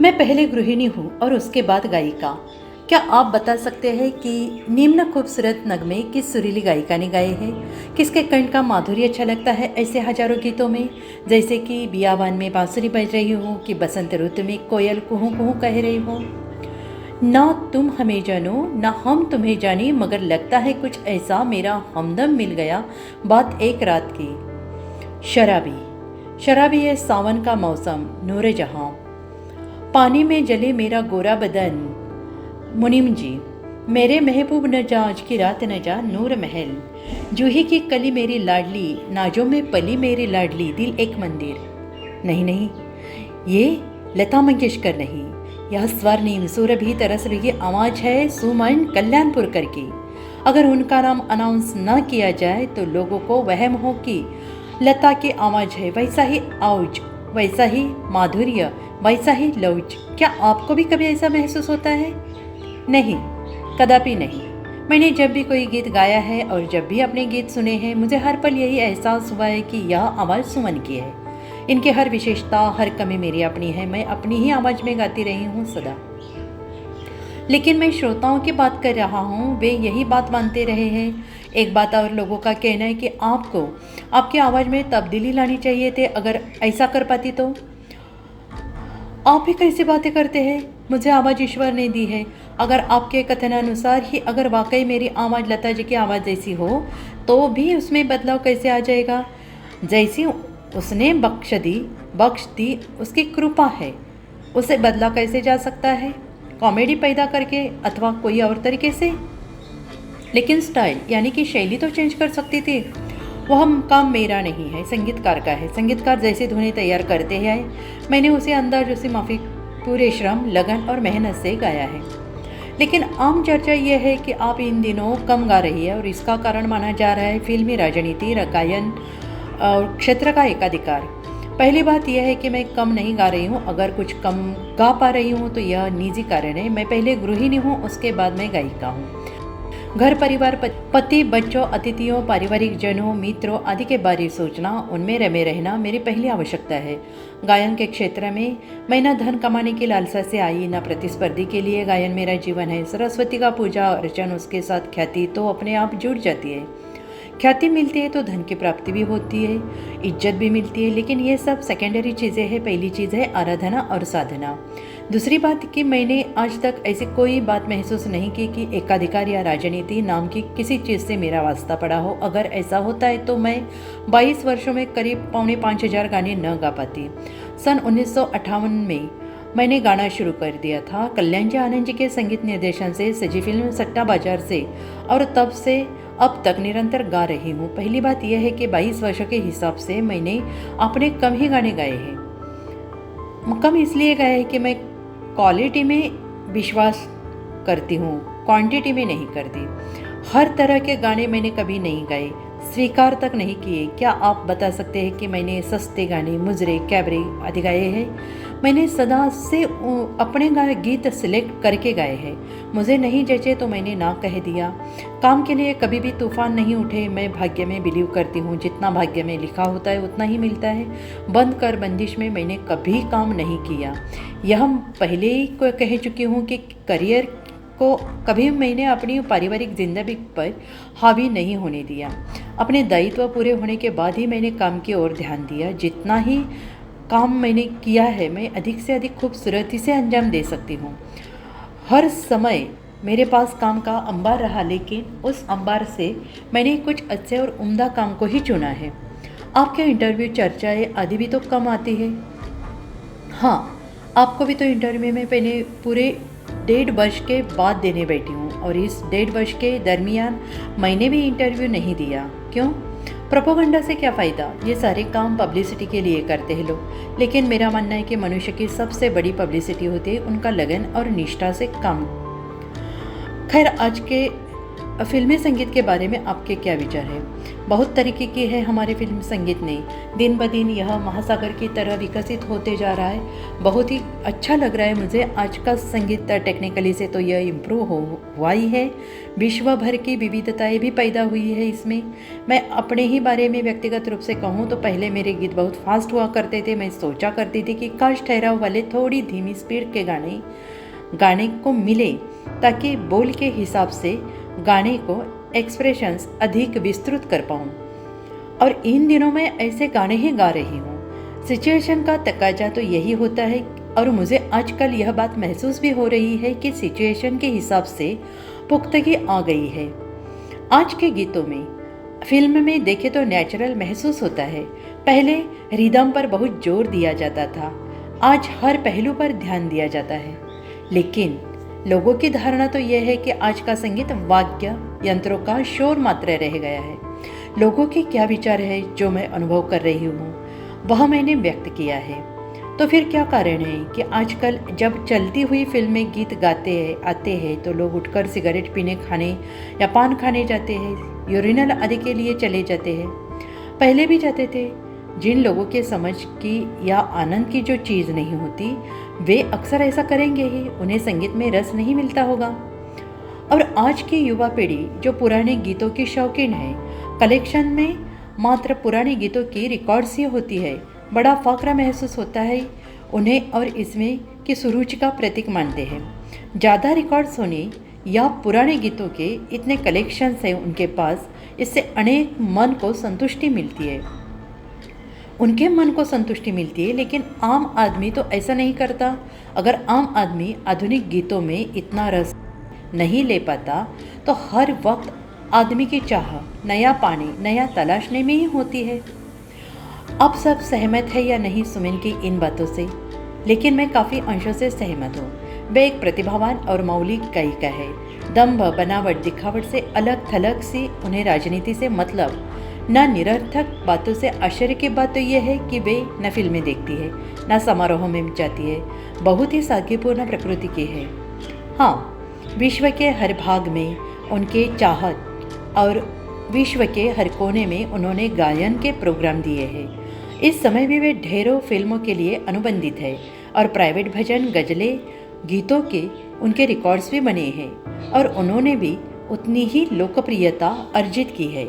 मैं पहले गृहिणी हूँ और उसके बाद गायिका। क्या आप बता सकते हैं कि निम्न खूबसूरत नगमे किस सुरीली गायिका ने गाए हैं? किसके कंठ का माधुर्य अच्छा लगता है ऐसे हजारों गीतों में, जैसे कि बियाबान में बांसुरी बज रही हो कि बसंत ऋतु में कोयल कुहू कुहू कह रही हो। ना तुम हमें जानो ना हम तुम्हें जाने, मगर लगता है कुछ ऐसा मेरा हमदम मिल गया बात एक रात की। शराबी शराबी है सावन का मौसम, नूरे जहां पानी में जले मेरा गोरा बदन। मुनीम जी, मेरे महबूब न जा आज की रात न जा नूर महल। जूही की कली मेरी लाडली, नाजों में पली मेरी लाडली, दिल एक मंदिर। नहीं नहीं, ये लता मंगेशकर नहीं, यह स्वर्णिम सुरभि तरस रही आवाज है सुमन कल्याणपुरकर की। अगर उनका नाम अनाउंस न किया जाए तो लोगों को वहम हो कि लता की आवाज है। वैसा ही आउज, वैसा ही माधुर्य, वैसा ही लौज। क्या आपको भी कभी ऐसा महसूस होता है? नहीं, कदापि नहीं। मैंने जब भी कोई गीत गाया है और जब भी अपने गीत सुने हैं, मुझे हर पल यही एहसास हुआ है कि यह आवाज़ सुमन की है। इनके हर विशेषता, हर कमी मेरी अपनी है। मैं अपनी ही आवाज़ में गाती रही हूँ सदा। लेकिन मैं श्रोताओं की बात कर रहा हूँ, वे यही बात मानते रहे हैं। एक बात और लोगों का कहना है कि आपको आपकी आवाज़ में तब्दीली लानी चाहिए थे, अगर ऐसा कर पाती तो। आप भी कैसी बातें करते हैं? मुझे आवाज़ ईश्वर ने दी है। अगर आपके कथनानुसार ही अगर वाकई मेरी आवाज़ लता जी की आवाज़ जैसी हो तो भी उसमें बदलाव कैसे आ जाएगा? जैसी उसने बख्श दी उसकी कृपा है, उसे बदला कैसे जा सकता है? कॉमेडी पैदा करके अथवा कोई और तरीके से? लेकिन स्टाइल यानी कि शैली तो चेंज कर सकती थी। वह काम मेरा नहीं है, संगीतकार का है। संगीतकार जैसे धुनें तैयार करते हैं, मैंने उसे अंदाज, उसे माफी पूरे श्रम, लगन और मेहनत से गाया है। लेकिन आम चर्चा यह है कि आप इन दिनों कम गा रही है और इसका कारण माना जा रहा है फिल्मी राजनीति, गायन और क्षेत्र का एकाधिकार। पहली बात यह है कि मैं कम नहीं गा रही हूँ। अगर कुछ कम गा पा रही हूँ तो यह निजी कारण है। मैं पहले गृहिणी हूँ, उसके बाद मैं गायिका हूँ। घर परिवार, पति, बच्चों, अतिथियों, पारिवारिक जनों, मित्रों आदि के बारे सोचना, उनमें रमे रहना मेरी पहली आवश्यकता है। गायन के क्षेत्र में मैं न धन कमाने की लालसा से आई, न प्रतिस्पर्धी के लिए। गायन मेरा जीवन है। सरस्वती का पूजा अर्चन, उसके साथ ख्याति तो अपने आप जुड़ जाती है। ख्याति मिलती है तो धन की प्राप्ति भी होती है, इज्जत भी मिलती है, लेकिन ये सब सेकेंडरी चीज़ें हैं। पहली चीज़ है आराधना और साधना। दूसरी बात कि मैंने आज तक ऐसी कोई बात महसूस नहीं की कि एकाधिकार या राजनीति नाम की किसी चीज़ से मेरा वास्ता पड़ा हो। अगर ऐसा होता है तो मैं 22 वर्षों में करीब 4,500 गाने न गा पाती। सन 1958 में मैंने गाना शुरू कर दिया था कल्याण जी आनंद जी के संगीत निर्देशन से सजी फिल्म सट्टा बाजार से, और तब से अब तक निरंतर गा रही हूँ। पहली बात यह है कि 22 वर्षों के हिसाब से मैंने अपने कम ही गाने गाए हैं। कम इसलिए गाए हैं कि मैं क्वालिटी में विश्वास करती हूँ, क्वांटिटी में नहीं करती। हर तरह के गाने मैंने कभी नहीं गाए, स्वीकार तक नहीं किए। क्या आप बता सकते हैं कि मैंने सस्ते गाने, मुजरे, कैबरे आदि गाए हैं? मैंने सदा से अपने गीत सिलेक्ट करके गाए हैं। मुझे नहीं जचे तो मैंने ना कह दिया। काम के लिए कभी भी तूफान नहीं उठे। मैं भाग्य में बिलीव करती हूँ, जितना भाग्य में लिखा होता है उतना ही मिलता है। बंद कर बंदिश में मैंने कभी काम नहीं किया। यह पहले ही कह चुकी हूँ कि करियर को कभी मैंने अपनी पारिवारिक जिंदगी पर हावी नहीं होने दिया। अपने दायित्व पूरे होने के बाद ही मैंने काम की ओर ध्यान दिया। जितना ही काम मैंने किया है, मैं अधिक से अधिक खूबसूरती से अंजाम दे सकती हूँ। हर समय मेरे पास काम का अंबार रहा, लेकिन उस अंबार से मैंने कुछ अच्छे और उम्दा काम को ही चुना है। आपके इंटरव्यू, चर्चाएं आदि भी तो कम आती है। हाँ, आपको भी तो इंटरव्यू में पहले पूरे 1.5 वर्ष के बाद देने बैठी हूँ, और इस 1.5 वर्ष के दरमियान मैंने भी इंटरव्यू नहीं दिया। क्यों? प्रोपोगंडा से क्या फ़ायदा? ये सारे काम पब्लिसिटी के लिए करते हैं लोग। लेकिन मेरा मानना है कि मनुष्य की सबसे बड़ी पब्लिसिटी होती है उनका लगन और निष्ठा से काम। खैर, आज के फिल्मी संगीत के बारे में आपके क्या विचार हैं? बहुत तरीके की है हमारे फिल्म संगीत ने, दिन ब दिन यह महासागर की तरह विकसित होते जा रहा है। बहुत ही अच्छा लग रहा है मुझे आज का संगीत। टेक्निकली से तो यह इम्प्रूव हुआ ही है, विश्व भर की विविधताएं भी पैदा हुई है इसमें। मैं अपने ही बारे में व्यक्तिगत रूप से कहूँ तो पहले मेरे गीत बहुत फास्ट हुआ करते थे। मैं सोचा करती थी कि काश ठहराव वाले थोड़ी धीमी स्पीड के गाने को मिले, ताकि बोल के हिसाब से गाने को एक्सप्रेशंस अधिक विस्तृत कर पाऊँ। और इन दिनों मैं ऐसे गाने ही गा रही हूँ। सिचुएशन का तकाजा तो यही होता है, और मुझे आजकल यह बात महसूस भी हो रही है कि सिचुएशन के हिसाब से पुख्तगी आ गई है। आज के गीतों में, फिल्म में देखे तो नेचुरल महसूस होता है। पहले रिदम पर बहुत जोर दिया जाता था, आज हर पहलू पर ध्यान दिया जाता है। लेकिन लोगों की धारणा तो यह है कि आज का संगीत वाद्य यंत्रों का शोर मात्र रह गया है। लोगों के क्या विचार है जो मैं अनुभव कर रही हूँ, वह मैंने व्यक्त किया है। तो फिर क्या कारण है कि आजकल जब चलती हुई फिल्में गीत आते हैं तो लोग उठकर सिगरेट पीने, खाने या पान खाने जाते हैं, यूरिनल आदि के लिए चले जाते हैं। पहले भी जाते थे। जिन लोगों के समझ की या आनंद की जो चीज़ नहीं होती, वे अक्सर ऐसा करेंगे ही, उन्हें संगीत में रस नहीं मिलता होगा। और आज की युवा पीढ़ी जो पुराने गीतों की शौकीन है, कलेक्शन में मात्र पुराने गीतों की रिकॉर्ड्स ही होती है। बड़ा फ़ख्र महसूस होता है उन्हें, और इसमें की सुरुचि का प्रतीक मानते हैं। ज़्यादा रिकॉर्ड्स होने या पुराने गीतों के इतने कलेक्शंस हैं उनके पास, इससे अनेक मन को संतुष्टि मिलती है, उनके मन को संतुष्टि मिलती है। लेकिन आम आदमी तो ऐसा नहीं करता। अगर आम आदमी आधुनिक गीतों में इतना रस नहीं ले पाता तो हर वक्त आदमी की चाह नया पाने, नया तलाशने में ही होती है। अब सब सहमत है या नहीं सुमिन की इन बातों से? लेकिन मैं काफ़ी अंशों से सहमत हूँ। वे एक प्रतिभावान और मौलिक गायिका है। दम्भ, बनावट, दिखावट से अलग थलग सी उन्हें राजनीति से मतलब न निरर्थक बातों से। आश्चर्य की बात तो यह है कि वे न फिल्में देखती है, न समारोहों में जाती है। बहुत ही सादगीपूर्ण प्रकृति की है। हाँ, विश्व के हर भाग में उनके चाहत, और विश्व के हर कोने में उन्होंने गायन के प्रोग्राम दिए हैं। इस समय भी वे ढेरों फिल्मों के लिए अनुबंधित है, और प्राइवेट भजन, गज़लें, गीतों के उनके रिकॉर्ड्स भी बने हैं, और उन्होंने भी उतनी ही लोकप्रियता अर्जित की है।